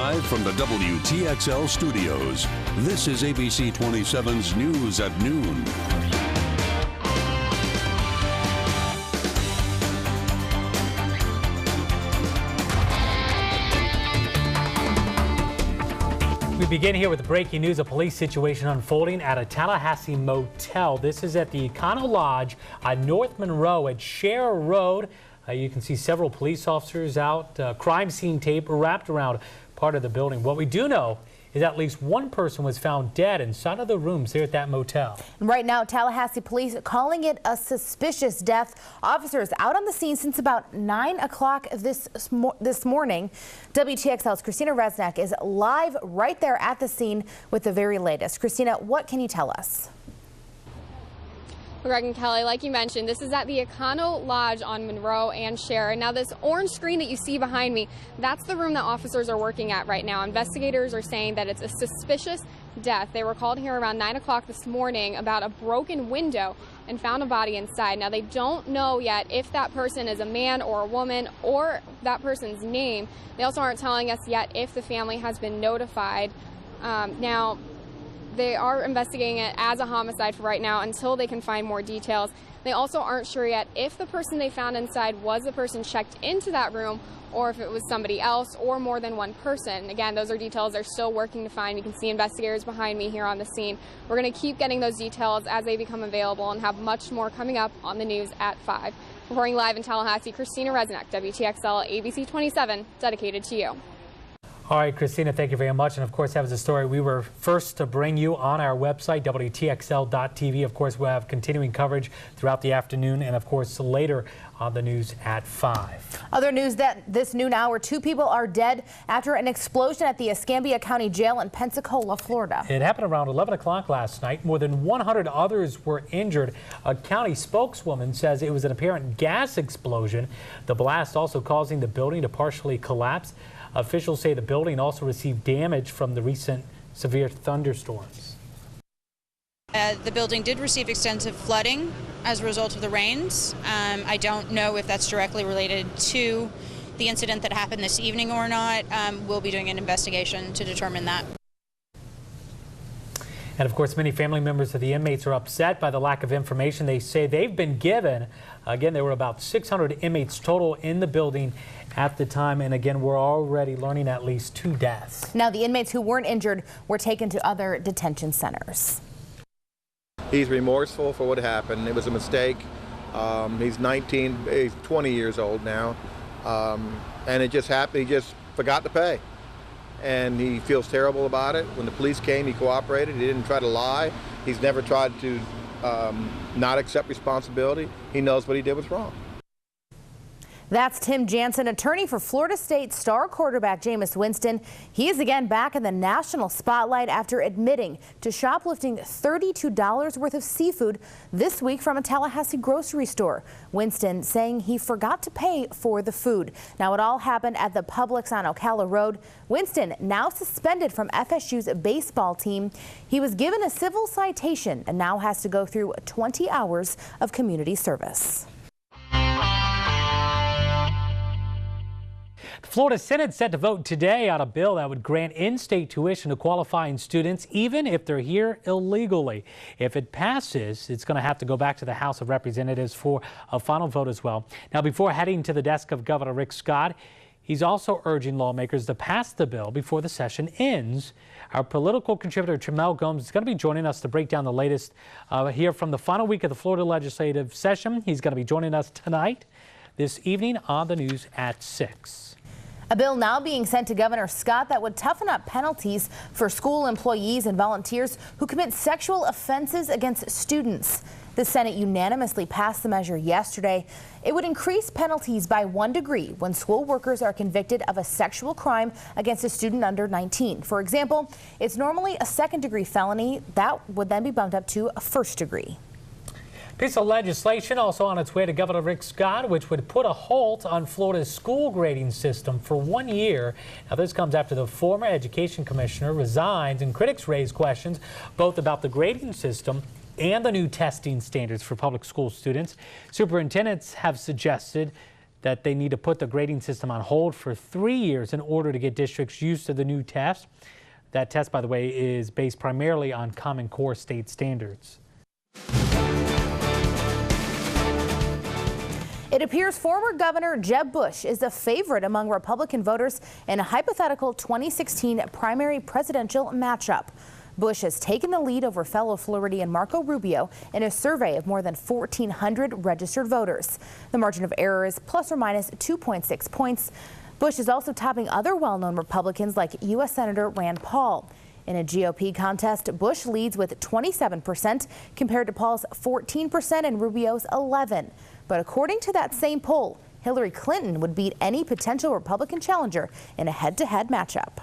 Live from the WTXL studios, this is ABC 27's News at Noon. We begin here with breaking news. A police situation unfolding at a Tallahassee motel. This is at the Econo Lodge on North Monroe at KYRA Road. You can see several police officers out. Crime scene tape wrapped around part of the building. What we do know is at least one person was found dead inside of the rooms here at that motel. Right now, Tallahassee police calling it a suspicious death. Officers out on the scene since about 9 o'clock this morning. WTXL's Christina Resnick is live right there at the scene with the very latest. Christina, what can you tell us? Greg and Kelly, like you mentioned, this is at the Econo Lodge on Monroe and KYRA. Now, this orange screen that you see behind me, that's the room that officers are working at right now. Investigators are saying that it's a suspicious death. They were called here around 9 o'clock this morning about a broken window and found a body inside. Now, they don't know yet if that person is a man or a woman or that person's name. They also aren't telling us yet if the family has been notified. Now, they are investigating it as a homicide for right now until they can find more details. They also aren't sure yet if the person they found inside was the person checked into that room or if it was somebody else or more than one person. Again, those are details they're still working to find. You can see investigators behind me here on the scene. We're going to keep getting those details as they become available and have much more coming up on the news at 5. Reporting live in Tallahassee, Christina Resnick, WTXL ABC 27, dedicated to you. All right, Christina, thank you very much. And of course, that was a story we were first to bring you on our website, WTXL.tv. Of course, we'll have continuing coverage throughout the afternoon and, of course, later on the news at 5. Other news that this noon hour, 2 people are dead after an explosion at the Escambia County Jail in Pensacola, Florida. It happened around 11 o'clock last night. More than 100 others were injured. A county spokeswoman says it was an apparent gas explosion. The blast also causing the building to partially collapse. Officials say the building also received damage from the recent severe thunderstorms. The building did receive extensive flooding as a result of the rains. I don't know if that's directly related to the incident that happened this evening or not. We'll be doing an investigation to determine that. And of course, many family members of the inmates are upset by the lack of information they say they've been given. Again, there were about 600 inmates total in the building at the time. And again, we're already learning at least 2 deaths. Now, the inmates who weren't injured were taken to other detention centers. He's remorseful for what happened. It was a mistake. He's 20 years old now. And it just happened. He just forgot to pay. And he feels terrible about it. When the police came, he cooperated. He didn't try to lie. He's never tried to not accept responsibility. He knows what he did was wrong. That's Tim Jansen, attorney for Florida State star quarterback Jameis Winston. He is again back in the national spotlight after admitting to shoplifting $32 worth of seafood this week from a Tallahassee grocery store. Winston saying he forgot to pay for the food. Now, it all happened at the Publix on Ocala Road. Winston now suspended from FSU's baseball team. He was given a civil citation and now has to go through 20 hours of community service. The Florida Senate set to vote today on a bill that would grant in-state tuition to qualifying students, even if they're here illegally. If it passes, it's going to have to go back to the House of Representatives for a final vote as well. Now, before heading to the desk of Governor Rick Scott, he's also urging lawmakers to pass the bill before the session ends. Our political contributor, Tramel Gomes, is going to be joining us to break down the latest here from the final week of the Florida legislative session. He's going to be joining us tonight, this evening on the news at 6. A bill now being sent to Governor Scott that would toughen up penalties for school employees and volunteers who commit sexual offenses against students. The Senate unanimously passed the measure yesterday. It would increase penalties by 1 degree when school workers are convicted of a sexual crime against a student under 19. For example, it's normally a 2nd-degree felony. That would then be bumped up to a 1st degree. Piece of legislation also on its way to Governor Rick Scott, which would put a halt on Florida's school grading system for 1 year. Now, this comes after the former education commissioner resigns, and critics raise questions both about the grading system and the new testing standards for public school students. Superintendents have suggested that they need to put the grading system on hold for 3 years in order to get districts used to the new test. That test, by the way, is based primarily on Common Core state standards. It appears former Governor Jeb Bush is a favorite among Republican voters in a hypothetical 2016 primary presidential matchup. Bush has taken the lead over fellow Floridian Marco Rubio in a survey of more than 1,400 registered voters. The margin of error is plus or minus 2.6 points. Bush is also topping other well-known Republicans like U.S. Senator Rand Paul. In a GOP contest, Bush leads with 27% compared to Paul's 14% and Rubio's 11%. But according to that same poll, Hillary Clinton would beat any potential Republican challenger in a head-to-head matchup.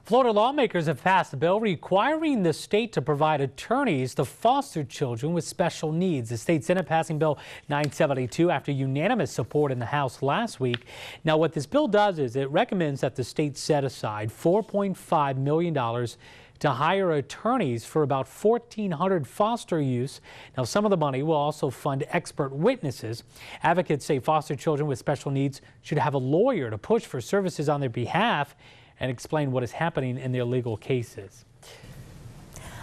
Florida lawmakers have passed a bill requiring the state to provide attorneys to foster children with special needs. The state Senate passing Bill 972 after unanimous support in the House last week. Now, what this bill does is it recommends that the state set aside $4.5 million to hire attorneys for about 1,400 foster youths. Now, some of the money will also fund expert witnesses. Advocates say foster children with special needs should have a lawyer to push for services on their behalf and explain what is happening in their legal cases.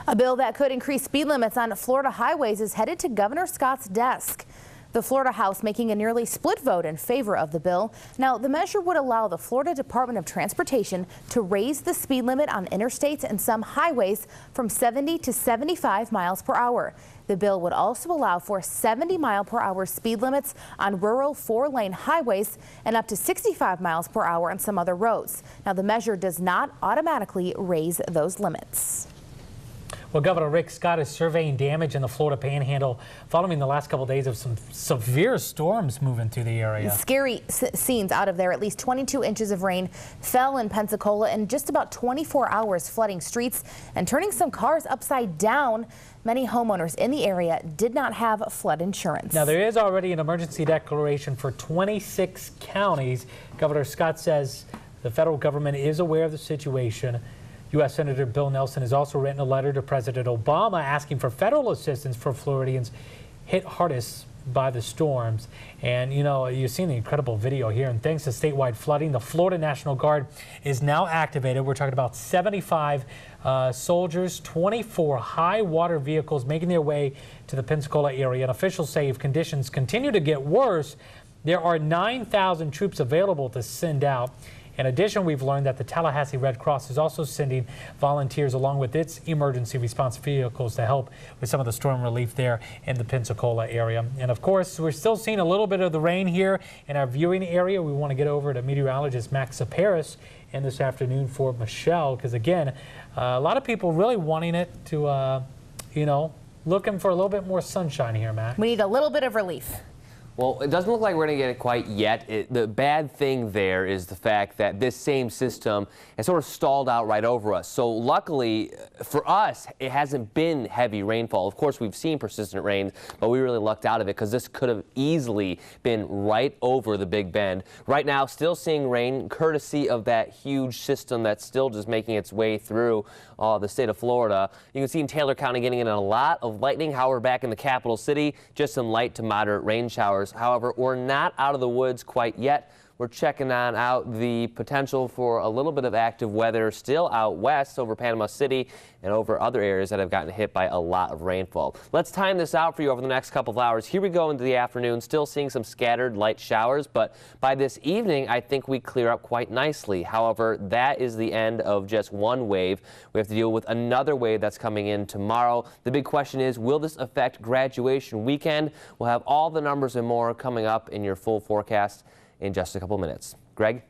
A bill that could increase speed limits on Florida highways is headed to Governor Scott's desk. The Florida House making a nearly split vote in favor of the bill. Now, the measure would allow the Florida Department of Transportation to raise the speed limit on interstates and some highways from 70 to 75 miles per hour. The bill would also allow for 70-mile-per-hour speed limits on rural 4-lane highways and up to 65 miles per hour on some other roads. Now, the measure does not automatically raise those limits. Well, Governor Rick Scott is surveying damage in the Florida Panhandle following the last couple of days of some severe storms moving through the area. Scary scenes out of there. At least 22 inches of rain fell in Pensacola in just about 24 hours, flooding streets and turning some cars upside down. Many homeowners in the area did not have flood insurance. Now, there is already an emergency declaration for 26 counties. Governor Scott says the federal government is aware of the situation. U.S. Senator Bill Nelson has also written a letter to President Obama asking for federal assistance for Floridians hit hardest by the storms. And, you know, you've seen the incredible video here. And thanks to statewide flooding, the Florida National Guard is now activated. We're talking about 75 soldiers, 24 high water vehicles making their way to the Pensacola area. And officials say if conditions continue to get worse, there are 9,000 troops available to send out. In addition, we've learned that the Tallahassee Red Cross is also sending volunteers along with its emergency response vehicles to help with some of the storm relief there in the Pensacola area. And of course, we're still seeing a little bit of the rain here in our viewing area. We want to get over to meteorologist Max Saparis in this afternoon for Michelle, because again, a lot of people really wanting it to, you know, looking for a little bit more sunshine here, Max. We need a little bit of relief. Well, it doesn't look like we're going to get it quite yet. The bad thing there is the fact that this same system has sort of stalled out right over us. So luckily for us, it hasn't been heavy rainfall. Of course, we've seen persistent rains, but we really lucked out of it because this could have easily been right over the Big Bend. Right now, still seeing rain courtesy of that huge system that's still just making its way through the state of Florida. You can see in Taylor County getting in a lot of lightning. However, back in the capital city, just some light to moderate rain showers. However, we're not out of the woods quite yet. We're checking on out the potential for a little bit of active weather still out west over Panama City and over other areas that have gotten hit by a lot of rainfall. Let's time this out for you over the next couple of hours. Here we go into the afternoon, still seeing some scattered light showers, but by this evening, I think we clear up quite nicely. However, that is the end of just one wave. We have to deal with another wave that's coming in tomorrow. The big question is, will this affect graduation weekend? We'll have all the numbers and more coming up in your full forecast in just a couple minutes. Greg?